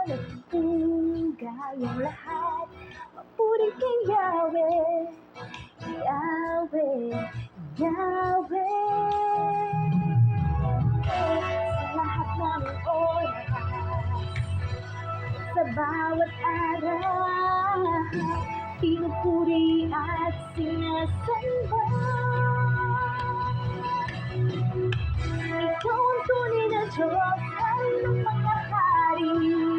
Kayang lahat, papuri kay Yahweh, Yahweh, Yahweh. Sa lahat ng oras, sa bawat araw, pinupuri at sinasamba. Ikaw ang tunay na Diyos, Hari ng mga hari.